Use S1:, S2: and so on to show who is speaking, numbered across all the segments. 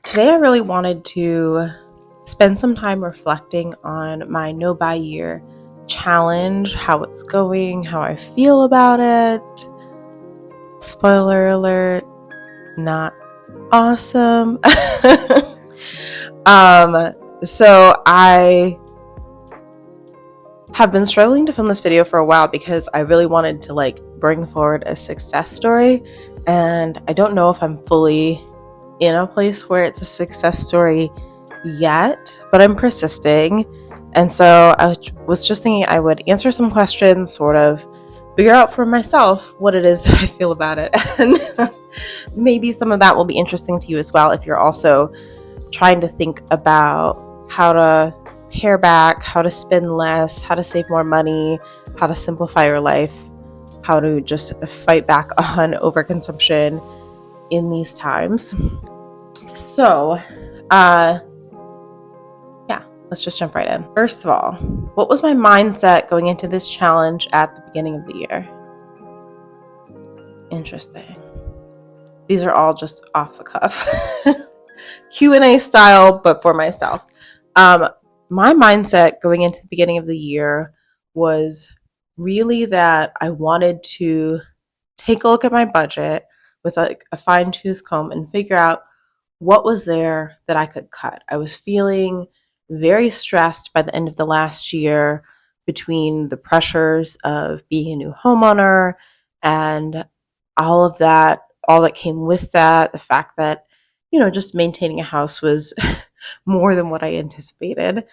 S1: Today, I really wanted to spend some time reflecting on my no buy year challenge, how it's going, how I feel about it. Spoiler alert, not awesome. um, I have been struggling to film this video for a while because I really wanted to bring forward a success story, and I don't know if I'm fully in a place where it's a success story yet, but I'm persisting. And so I was just thinking I would answer some questions, sort of figure out for myself what it is that I feel about it. And maybe some of that will be interesting to you as well if you're also trying to think about how to pare back, how to spend less, how to save more money, how to simplify your life, how to just fight back on overconsumption in these times. So, yeah, let's just jump right in. First of all, what was my mindset going into this challenge at the beginning of the year? Interesting. These are all just off the cuff. Q&A style, but for myself. My mindset going into the beginning of the year was really that I wanted to take a look at my budget with a fine-tooth comb and figure out what was there that I could cut. I was feeling very stressed by the end of the last year between the pressures of being a new homeowner and all that came with that, the fact that, just maintaining a house was more than what I anticipated.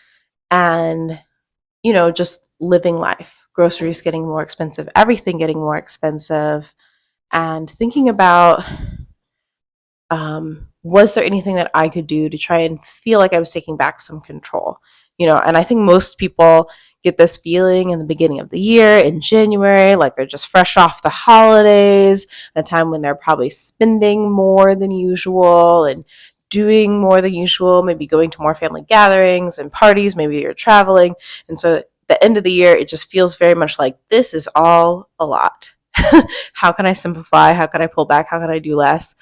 S1: And, just living life, groceries getting more expensive, everything getting more expensive, and thinking about was there anything that I could do to try and feel like I was taking back some control? And I think most people get this feeling in the beginning of the year in January, like they're just fresh off the holidays, a time when they're probably spending more than usual and doing more than usual, maybe going to more family gatherings and parties, maybe you're traveling. And so at the end of the year, it just feels very much like this is all a lot. How can I simplify? How can I pull back? How can I do less?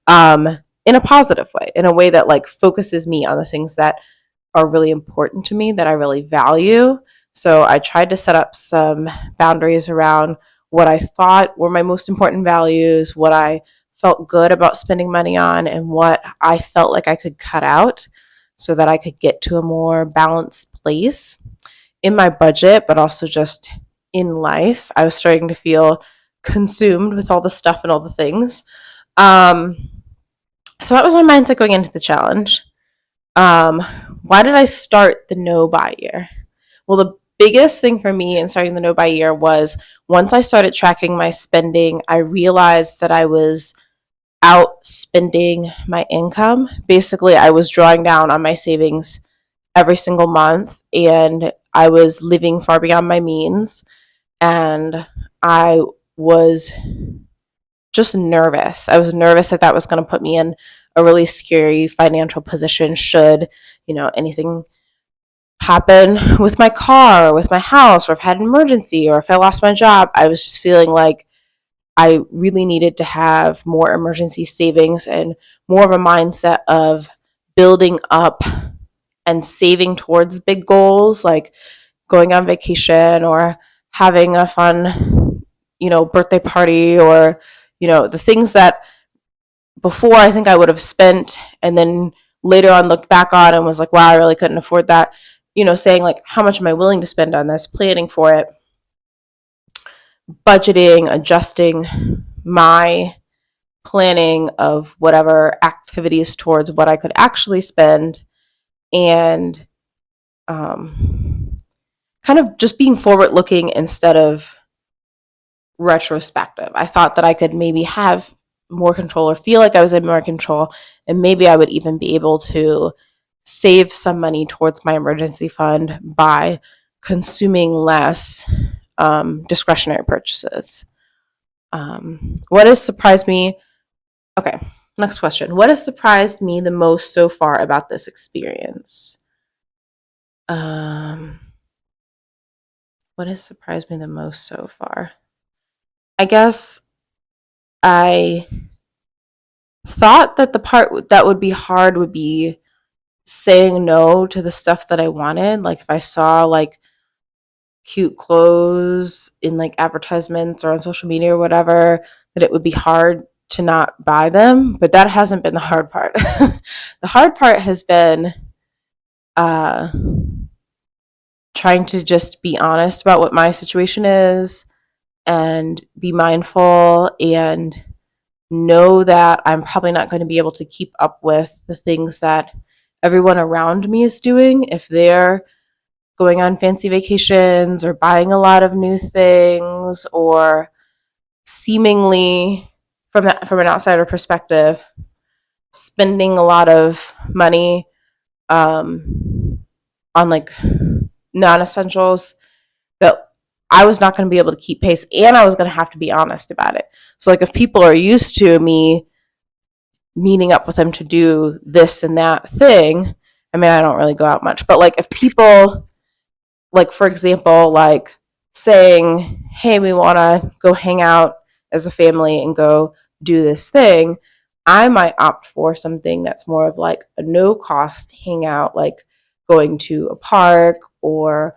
S1: um, in a positive way, in a way that focuses me on the things that are really important to me, that I really value. So I tried to set up some boundaries around what I thought were my most important values, what I felt good about spending money on, and what I felt like I could cut out so that I could get to a more balanced place in my budget, but also just in life. I was starting to feel consumed with all the stuff and all the things. Um, so that was my mindset going into the challenge. Um, why did I start the no buy year? Well, the biggest thing for me in starting the no buy year was once I started tracking my spending, I realized that I was outspending my income. Basically, I was drawing down on my savings every single month and I was living far beyond my means. And I was just nervous. I was nervous that that was going to put me in a really scary financial position should, anything happen with my car or with my house, or if I had an emergency, or if I lost my job. I was just feeling like I really needed to have more emergency savings and more of a mindset of building up and saving towards big goals, like going on vacation or having a fun, birthday party, or, the things that before I think I would have spent and then later on looked back on and was like, wow, I really couldn't afford that. Saying like, how much am I willing to spend on this, planning for it, budgeting, adjusting my planning of whatever activities towards what I could actually spend, and kind of just being forward looking instead of retrospective. I thought that I could maybe have more control or feel like I was in more control, and maybe I would even be able to save some money towards my emergency fund by consuming less discretionary purchases. What has surprised me? Okay, next question. What has surprised me the most so far about this experience? Um, what has surprised me the most so far? I guess I thought that the part that would be hard would be saying no to the stuff that I wanted. Like if I saw like cute clothes in like advertisements or on social media or whatever, that it would be hard to not buy them. But that hasn't been the hard part. The hard part has been uh, trying to just be honest about what my situation is and be mindful and know that I'm probably not going to be able to keep up with the things that everyone around me is doing if they're going on fancy vacations or buying a lot of new things or seemingly from an outsider perspective spending a lot of money on like non-essentials that I was not going to be able to keep pace and I was going to have to be honest about it. So like if people are used to me meeting up with them to do this and that thing, I mean I don't really go out much, but like if people like for example like saying, "Hey, we want to go hang out as a family and go do this thing," I might opt for something that's more of like a no cost hangout, like going to a park or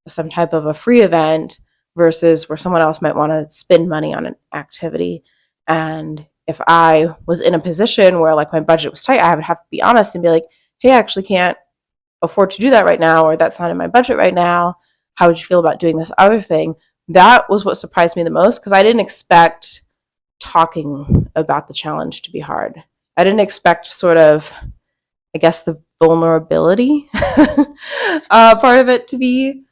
S1: some type of a free event versus where someone else might want to spend money on an activity. And if I was in a position where like my budget was tight, I would have to be honest and be like, "Hey, I actually can't afford to do that right now, or that's not in my budget right now. How would you feel about doing this other thing?" That was what surprised me the most because I didn't expect talking about the challenge to be hard. I didn't expect sort of, I guess, the vulnerability part of it to be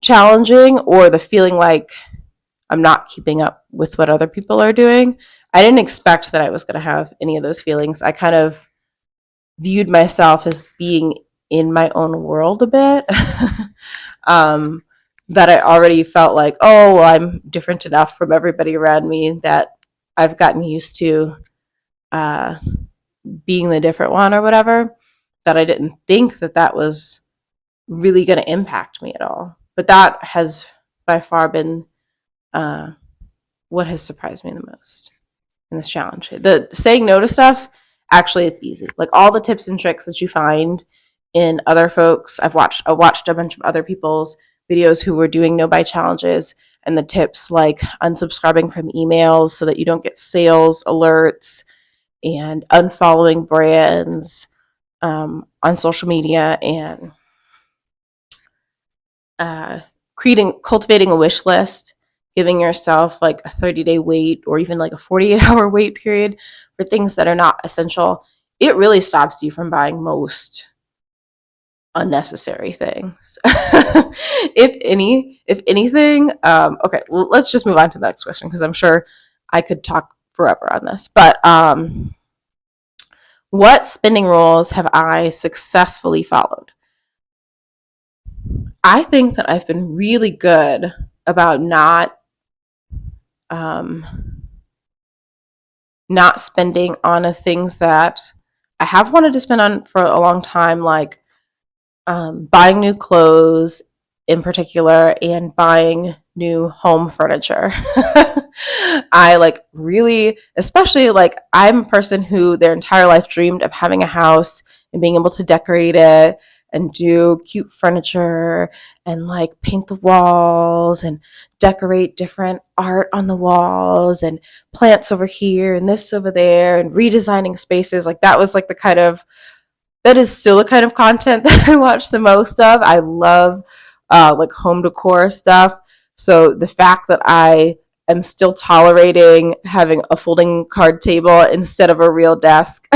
S1: challenging or the feeling like I'm not keeping up with what other people are doing. I didn't expect that I was going to have any of those feelings. I kind of viewed myself as being in my own world a bit. um, that I already felt like, oh, well, I'm different enough from everybody around me that I've gotten used to uh, being the different one or whatever, that I didn't think that that was really going to impact me at all. But that has by far been uh, what has surprised me the most in this challenge. The saying no to stuff actually is easy. Like all the tips and tricks that you find in other folks, I watched a bunch of other people's videos who were doing no buy challenges and the tips like unsubscribing from emails so that you don't get sales alerts and unfollowing brands on social media and uh, cultivating a wish list, giving yourself like a 30-day wait or even like a 48-hour wait period for things that are not essential. It really stops you from buying most unnecessary things. If anything, okay, let's just move on to the next question because I'm sure I could talk forever on this. But what spending rules have I successfully followed? I think that I've been really good about um, not spending on the things that I have wanted to spend on for a long time, like buying new clothes in particular and buying new home furniture. I like really, especially like I'm a person who their entire life dreamed of having a house and being able to decorate it and do cute furniture and like paint the walls and decorate different art on the walls and plants over here and this over there and redesigning spaces. Like that was like the kind of that is still the kind of content that I watch the most of. I love like home decor stuff. So the fact that I am still tolerating having a folding card table instead of a real desk,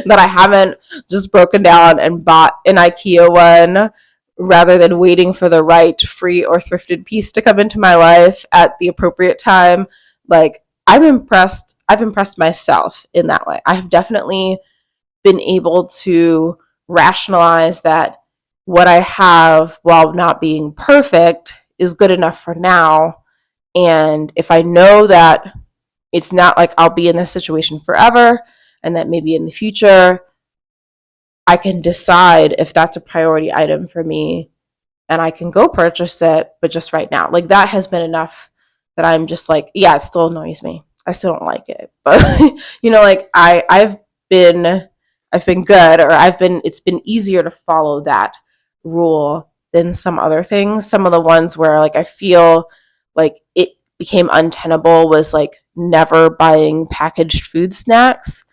S1: that I haven't just broken down and bought an IKEA one rather than waiting for the right free or thrifted piece to come into my life at the appropriate time. Like I'm impressed. I've impressed myself in that way. I have definitely been able to rationalize that what I have, while not being perfect, is good enough for now. And if I know that it's not like I'll be in this situation forever, and that maybe in the future I can decide if that's a priority item for me and I can go purchase it, but just right now. Like that has been enough that I'm just like, yeah, it still annoys me. I still don't like it. But like been I've been good, or it's been easier to follow that rule than some other things. Some of the ones where like I feel like it became untenable was like never buying packaged food snacks.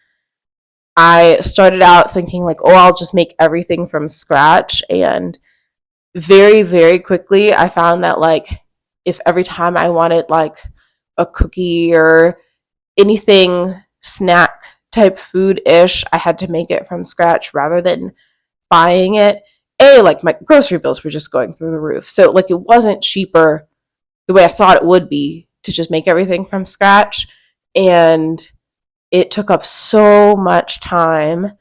S1: I started out thinking like, oh, I'll just make everything from scratch, and very, very quickly I found that like if every time I wanted like a cookie or anything snack type food ish, I had to make it from scratch rather than buying it. Like my grocery bills were just going through the roof. So like it wasn't cheaper the way I thought it would be to just make everything from scratch. And it took up so much time.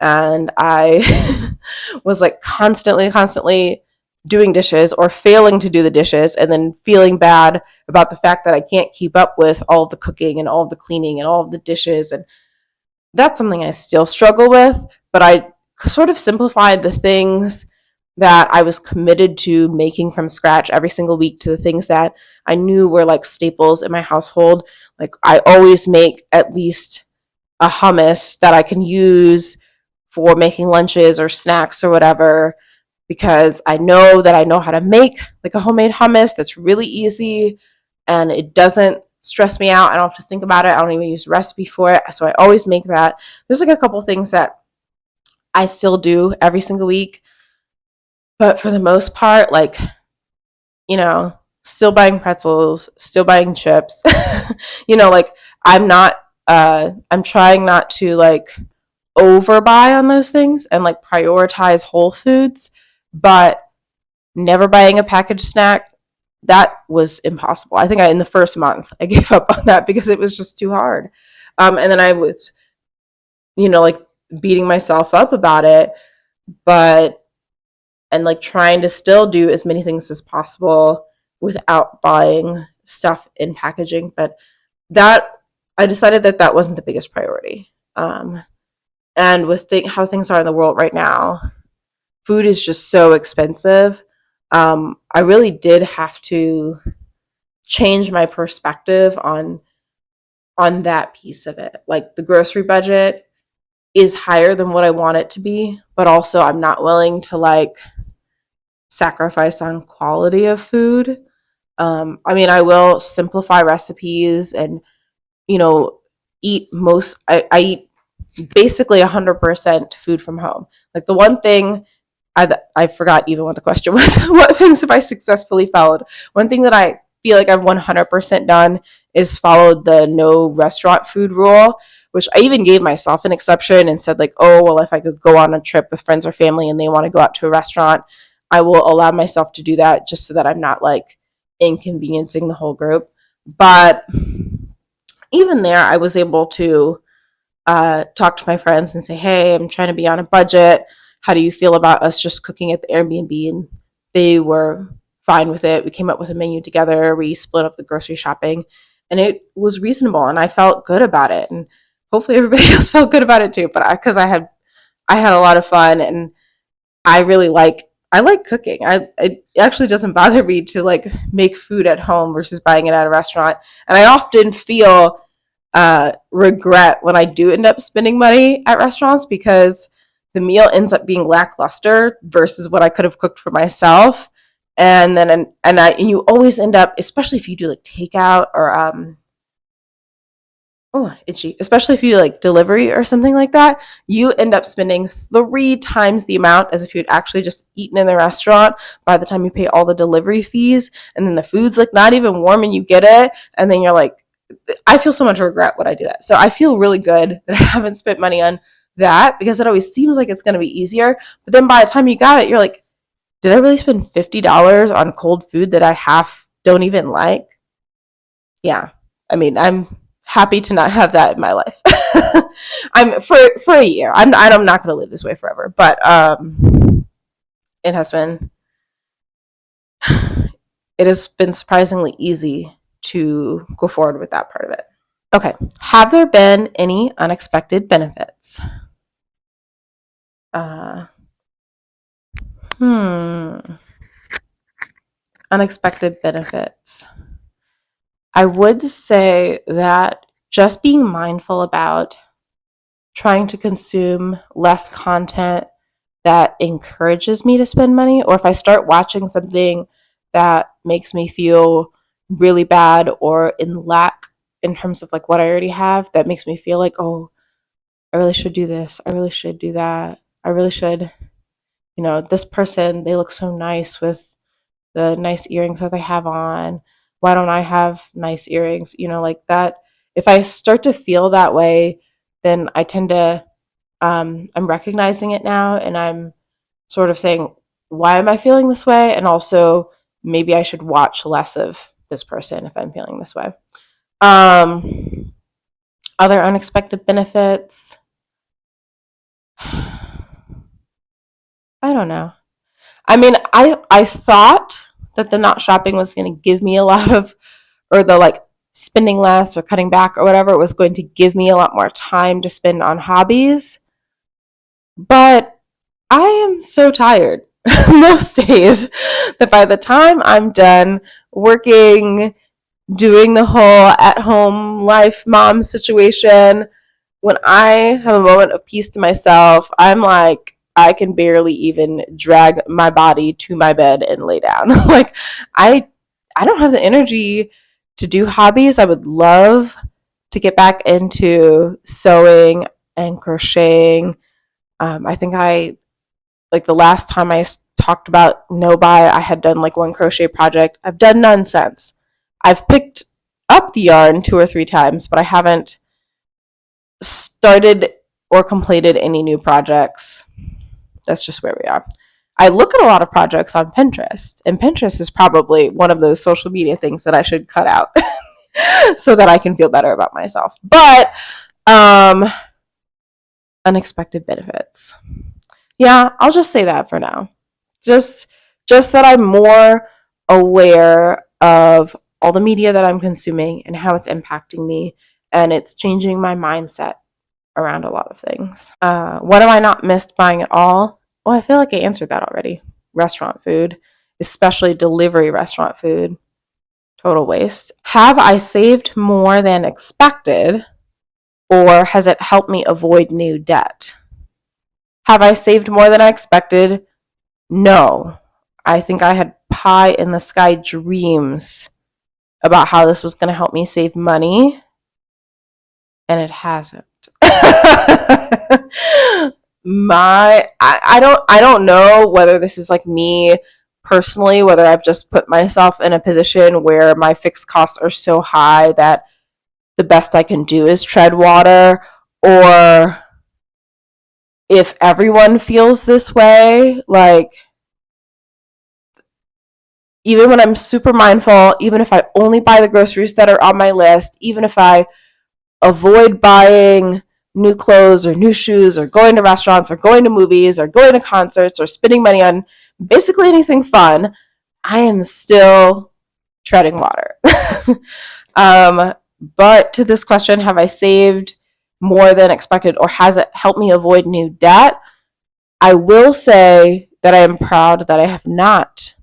S1: And I was like constantly doing dishes or failing to do the dishes and then feeling bad about the fact that I can't keep up with all of the cooking and all of the cleaning and all of the dishes. And that's something I still struggle with, but I sort of simplified the things that I was committed to making from scratch every single week to the things that I knew were like staples in my household. Like I always make at least a hummus that I can use for making lunches or snacks or whatever, because I know that I know how to make like a homemade hummus that's really easy and it doesn't stress me out. I don't have to think about it. I don't even use a recipe for it. So I always make that. There's like a couple things that I still do every single week, but for the most part, like, still buying pretzels, still buying chips. Like I'm trying not to like overbuy on those things and like prioritize whole foods, but never buying a packaged snack, that was impossible. I think in the first month I gave up on that because it was just too hard. And then I was, like beating myself up about it, but and like trying to still do as many things as possible without buying stuff in packaging. But that I decided that that wasn't the biggest priority. And with how things are in the world right now, food is just so expensive. I really did have to change my perspective on that piece of it. Like the grocery budget is higher than what I want it to be, but also I'm not willing to like sacrifice on quality of food. I mean, I will simplify recipes and you know I eat basically 100% food from home. Like the one thing I forgot even what the question was. What things have I successfully followed? One thing that I feel like I've 100% done is followed the no restaurant food rule, which I even gave myself an exception and said like, oh, well, if I could go on a trip with friends or family and they want to go out to a restaurant, I will allow myself to do that just so that I'm not like inconveniencing the whole group. But even there, I was able to talk to my friends and say, hey, I'm trying to be on a budget. How do you feel about us just cooking at the Airbnb? And they were fine with it. We came up with a menu together. We split up the grocery shopping and it was reasonable and I felt good about it. And hopefully everybody else felt good about it too. But because I had a lot of fun and I like cooking. It actually doesn't bother me to like make food at home versus buying it at a restaurant. And I often feel regret when I do end up spending money at restaurants because the meal ends up being lackluster versus what I could have cooked for myself. And then and you always end up, especially if you do like takeout or oh, itchy, especially if you like delivery or something like that, you end up spending 3 times the amount as if you had actually just eaten in the restaurant by the time you pay all the delivery fees. And then the food's like not even warm and you get it. And then you're like, I feel so much regret when I do that. So I feel really good that I haven't spent money on that because it always seems like it's going to be easier. But then by the time you got it, you're like, did I really spend $50 on cold food that I half don't even like? Yeah. I mean, I'm happy to not have that in my life. I'm for a year. I'm not going to live this way forever, but it has been it has been surprisingly easy to go forward with that part of it. Okay. Have there been any unexpected benefits? Uh, hmm. Unexpected benefits. I would say that just being mindful about trying to consume less content that encourages me to spend money, or if I start watching something that makes me feel really bad or in lack in terms of like what I already have, that makes me feel like, oh, I really should do this, I really should do that, I really should, this person, they look so nice with the nice earrings that they have on. Why don't I have nice earrings? Like that. If I start to feel that way, then I tend to, I'm recognizing it now, and I'm sort of saying, why am I feeling this way? And also, maybe I should watch less of this person if I'm feeling this way. Other unexpected benefits. I don't know. I mean, I thought that the not shopping was going to give me a lot of, or the like spending less or cutting back or whatever, it was going to give me a lot more time to spend on hobbies. But I am so tired most days that by the time I'm done working, doing the whole at home life mom situation, when I have a moment of peace to myself, I'm like, I can barely even drag my body to my bed and lay down. Like I I don't have the energy to do hobbies. I would love to get back into sewing and crocheting. I think I like the last time I talked about no buy, I had done like one crochet project. I've done none since. I've picked up the yarn 2 or 3 times, but I haven't started or completed any new projects. That's just where we are. I look at a lot of projects on Pinterest, and Pinterest is probably one of those social media things that I should cut out so that I can feel better about myself. But um unexpected benefits. Yeah, I'll just say that for now. Just just that I'm more aware of all the media that I'm consuming and how it's impacting me, and it's changing my mindset around a lot of things. What have I not missed buying at all? Well, I feel like I answered that already. Restaurant food, especially delivery restaurant food, total waste. Have I saved more than expected, or has it helped me avoid new debt? Have I saved more than I expected? No. I think I had pie in the sky dreams about how this was going to help me save money, and it hasn't. I don't know whether this is like me personally, whether I've just put myself in a position where my fixed costs are so high that the best I can do is tread water, or if everyone feels this way, like even when I'm super mindful, even if I only buy the groceries that are on my list, even if I avoid buying new clothes or new shoes or going to restaurants or going to movies or going to concerts or spending money on basically anything fun, I am still treading water. um, but to this question, have I saved more than expected, or has it helped me avoid new debt? I will say that I am proud that I have not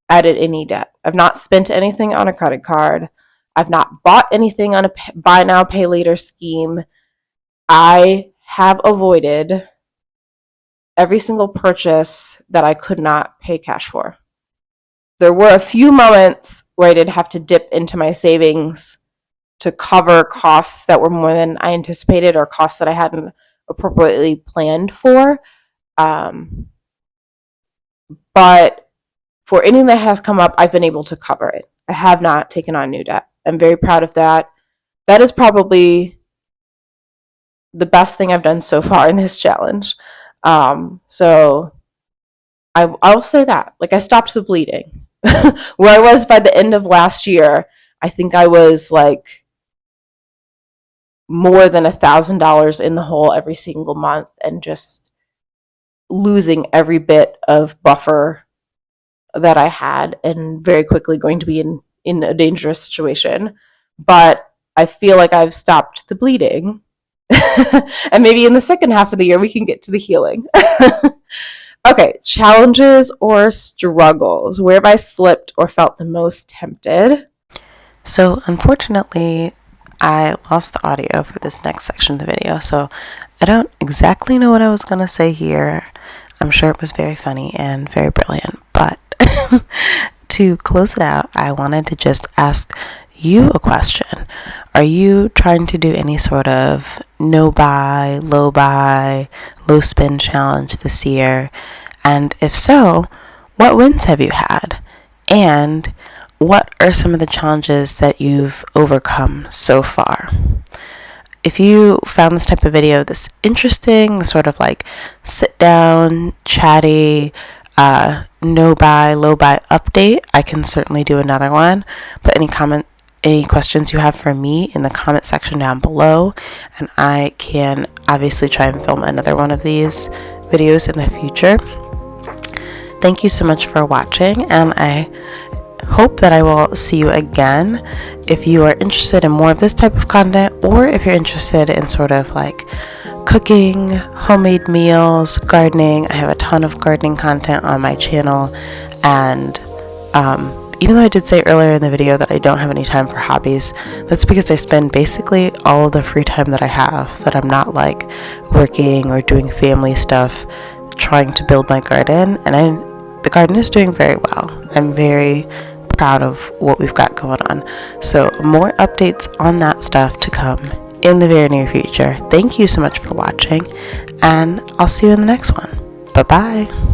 S1: added any debt. I've not spent anything on a credit card. I've not bought anything on a buy now, pay later scheme. I have avoided every single purchase that I could not pay cash for. There were a few moments where I did have to dip into my savings to cover costs that were more than I anticipated, or costs that I hadn't appropriately planned for. But for anything that has come up, I've been able to cover it. I have not taken on new debt. I'm very proud of that. That is probably the best thing I've done so far in this challenge. So I'll say that. Like I stopped the bleeding. Where I was by the end of last year, I think I was like more than $1,000 in the hole every single month, and just losing every bit of buffer that I had, and very quickly going to be in a dangerous situation. But I feel like I've stopped the bleeding. And maybe in the second half of the year, we can get to the healing. Okay, challenges or struggles. Where have I slipped or felt the most tempted? So, unfortunately, I lost the audio for this next section of the video, so I don't exactly know what I was going to say here. I'm sure it was very funny and very brilliant, but to close it out, I wanted to just ask you a question. Are you trying to do any sort of no buy, low spin challenge this year? And if so, what wins have you had? And what are some of the challenges that you've overcome so far? If you found this type of video this interesting, the sort of like sit down, chatty, no buy, low buy update, I can certainly do another one. Put any questions you have for me in the comment section down below, and I can obviously try and film another one of these videos in the future. Thank you so much for watching, and I hope that I will see you again. If you are interested in more of this type of content, or if you're interested in sort of like cooking, homemade meals, gardening, I have a ton of gardening content on my channel. And even though I did say earlier in the video that I don't have any time for hobbies, that's because I spend basically all of the free time that I have, that I'm not like working or doing family stuff, trying to build my garden. And the garden is doing very well. I'm very proud of what we've got going on. So more updates on that stuff to come in the very near future. Thank you so much for watching, and I'll see you in the next one. Bye bye.